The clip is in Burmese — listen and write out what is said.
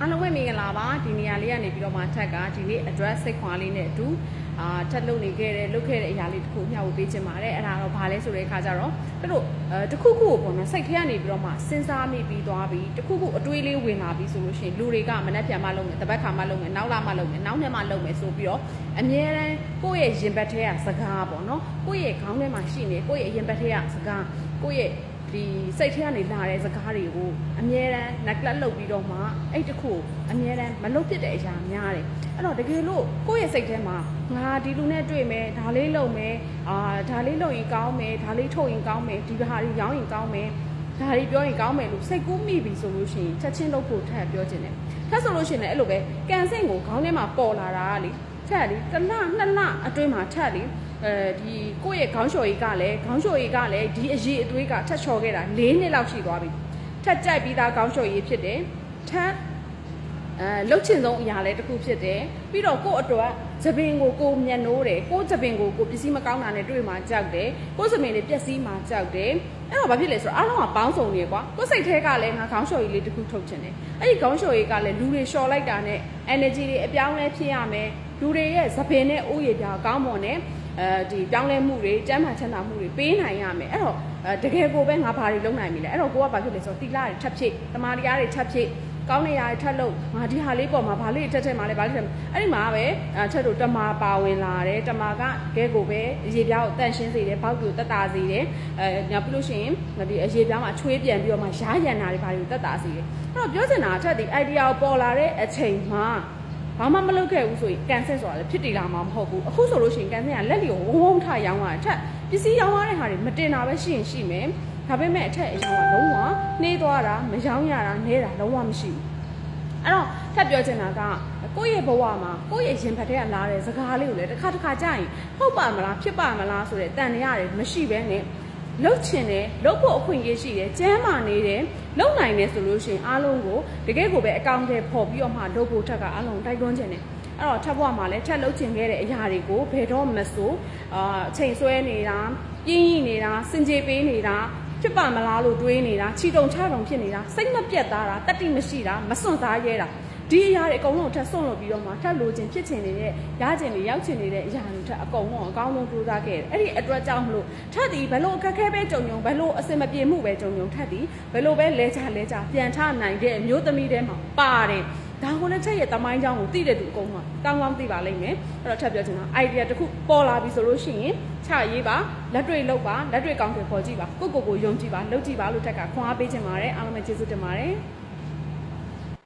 အားလုံးပဲမင်္ဂလာပါဒီနေရာလေးကနေပြီးတော့မှထက်ကဒီနေ့ address စိတ်ခွာလေးနဲ့အတူထက်လုပ်နေခဲ့တဲ့လုပ်ခဲ့တဲ့အရာလေးတစ်ခုမျှဝေပေးခြင်းပါတယ်အဲ့ဒါတော့ဘာလဲဆိုတဲ့အခါကျတော့တို့တစ်ခုခုကိုပေါ့နော်စိတ်ထဲကနေပြီးတော့မှစဉ်းစားမိပြီးသွားပြီးတစ်ခုခုအတွေးလေးဝင်လာပြီးဆိုလို့ရှိရင်လူတွေကမနှက်ပြန်မှလုပ်မယ်တပတ်ခါမှလုပ်မယ်နောက်လာမှလုပ်မယ်နောက်နှစ်မှလုပ်မယ်ဆိုပြီးတော့အမြဲတမ်းကိုယ့်ရဲ့ရင်ဘတ်ထဲကစကားပေါ့နော်ကိုယ့်ရဲ့ခေါင်းထဲမှာရှိနေကိုယ့်ရဲ့ရင်ဘတ်ထဲကစကားကိုယ့်ရဲ့ဒီစိတ်ထဲကနေလာတဲ့စကားတွေကိုအမြဲတမ်း neglect လုပ်ပြီးတော့မှအဲ့တခုအမြဲတမ်းမလုပ်ဖြစ်တဲ့အရာများတယ်အဲ့တော့တကယ်လို့ကိုယ့်ရဲ့စိတ်ထဲမှာငါဒီလူနဲ့တွေ့မယ်ဒါလေးလုပ်မယ်ဒါလေးလုပ်ရင်ကောင်းမယ်ဒါလေးထုတ်ရင်ကောင်းမယ်ဒီဟာလေးရောင်းရင်ကောင်းမယ်ဒါလေးပြောရင်ကောင်းမယ်လို့စိတ်ကူးမိပြီဆိုလို့ရှိရင်ချက်ချင်းလုပ်ဖို့ထပ်ပြောချင်တယ်ထပ်ဆိုလို့ရှိရင်လည်းအဲ့လိုပဲကန်ဆင့်ကိုခေါင်းထဲမှာပေါ်လာတာလေထက်လေတစ်လနှစ်လအတွင်းမှာထက်လေဒီကိုယ့်ရဲ့ခေါင်းလျှော်ရည်ကလည်းဒီအရေးအသွေးကထက်လျှော်ခဲ့တာ4နှစ်လောက်ရှိသွားပြီထက်ကြိုက်ပြီးသားခေါင်းလျှော်ရည်ဖြစ်တယ်ထက်လှုပ်ချင်ဆုံးအရာလည်းတစ်ခုဖြစ်တယ်ပြီးတော့ကိုယ့်အတွက်သပင်ကိုမျက်နှိုးတယ်ကိုယ့်သပင်ကိုပစ္စည်းမကောင်းတာနဲ့တွေ့မှကြောက်တယ်ကိုယ့်သပင်လေးပျက်စီးမှကြောက်တယ်အဲ့တော့ဘာဖြစ်လဲဆိုတော့အားလုံးကပေါင်းစုံနေကွာကိုယ့်စိတ်ထဲကလည်းငါခေါင်းလျှော်ရည်လေးတစ်ခုထုတ်ချင်တယ်အဲ့ဒီခေါင်းလျှော်ရည်ကလည်းလူတွေလျှော်လိုက်တာနဲ့ energy တွေအပြောင်းလဲဖြစ်ရမယ်လူတွေရဲ့သပင်နဲ့အိုးရည်ပြားကောင်းမွန်တဲ့ဒီပြောင်းလဲမှုတွေကျန်းမာချမ်းသာမှုတွေပေးနိုင်ရမယ်အဲ့တော့တကယ်ကိုပဲငါဘာတွေလုပ်နိုင်ပြီလဲအဲ့တော့ကိုကဘာဖြစ်လဲဆိုတော့တိလာတွေထပ်ဖြည့်တမာတရားတွေထပ်ဖြည့်ကောင်းနေရာတွေထပ်လုပ်ငါဒီဟာလေးပေါ်မှာဘာလေးထက်မှာလဲဘာလေးထက်အဲ့ဒီမှာပဲထက်တို့တမာပါဝင်လာတယ်တမာကကဲကိုပဲအရေပြားကိုတန့်ရှင်းစေတယ်ဘောက်ကိုတက်တာစေတယ်ညပြလို့ရှိရင်ဒီအရေပြားမှာချွေးပြန်ပြီးတော့မှရားရံတာတွေဘာတွေတက်တာစေတယ်အဲ့တော့ပြောချင်တာထက်ဒီ idea ကိုပေါ်လာတဲ့အချိန်မှာဘာမှမလုပ်ခဲ့ဘူးဆိုရင်ကန်ဆယ်ဆိုတာလည်းဖြစ်တည်လာမှာမဟုတ်ဘူးအခုဆိုလို့ရှိရင်ကန်ဆယ်ကလက်လီကိုဝုန်းထရောင်းတာထက်ပစ္စည်းရောင်းရတဲ့ဟာတွေမတင်တာပဲရှိရင်ရှိမယ်ဒါပေမဲ့အထက်အရောင်းကလုံးဝနှေးသွားတာမရောင်းရတာနဲတာလုံးဝမရှိဘူးအဲ့တော့ထပ်ပြောချင်တာကကိုယ့်ရဲ့ဘဝမှာကိုယ့်ရဲ့ရင်ဖတ်ထဲကလာတဲ့စကားလေးကိုလည်းတစ်ခါကြာရင်ဟုတ်ပါမလားဖြစ်ပါမလားဆိုတဲ့တန်တရားတွေမရှိဘဲနဲ့လှုပ်ချင်တယ်လှုပ်ဖို့အခွင့်အရေးရှိတယ်ကျမ်းမာနေတယ်လှုပ်နိုင်တယ်ဆိုလို့ရှိရင်အားလုံးကိုတကယ်ကိုပဲအကောင့်ထဲပေါ်ပြီးတော့မှလှုပ်ဖို့ထက်ကအားလုံးတိုက်တွန်းချင်တယ်အဲ့တော့ထပ်ဘဝမှာလည်းထပ်လှုပ်ချင်ခဲ့တဲ့အရာတွေကိုဘယ်တော့မဆိုအချိန်ဆွဲနေတာပြင်းရနေတာစင်ကြေပေးနေတာဖြစ်ပါမလားလို့တွေးနေတာခြိတုံချတုံဖြစ်နေတာစိတ်မပြတ်သားတာတတိမရှိတာမစွန့်စားရဲတာဒီအရာတွေအကုန်လုံးထပ်စွန့်လို့ပြီးတော့မှထပ်လိုချင်ဖြစ်ချင်နေတဲ့ရချင်နေရောက်ချင်နေတဲ့အရာတွေထပ်အကုန်လုံးအကောင်းဆုံးကြိုးစားခဲ့တယ်အဲ့ဒီအတွက်ကြောင့်မလို့ထပ်ဒီဘလို့အခက်ခဲပဲကြုံကြုံဘလို့အစင်မပြေမှုပဲကြုံကြုံထပ်ဒီဘလို့ပဲလဲချပြန်ထနိုင်တဲ့အမျိုးသမီးတွေမှာပါတယ်ဒါကိုလည်းချက်ရဲ့တမိုင်းကြောင်းကိုသိတဲ့သူအကုန်လုံးကောင်းကောင်းသိပါလိမ့်မယ်အဲ့တော့ထပ်ပြောချင်တာ idea တစ်ခုပေါ်လာပြီဆိုလို့ရှိရင်ချရေးပါလက်တွေ့လုပ်ပါလက်တွေ့ကောင်းတယ်ပေါ်ကြည့်ပါကိုယုံကြည်ပါလုပ်ကြည့်ပါလို့ထက်ကခွန်အားပေးချင်ပါတယ်အားလုံးပဲကျေးဇူးတင်ပါတယ်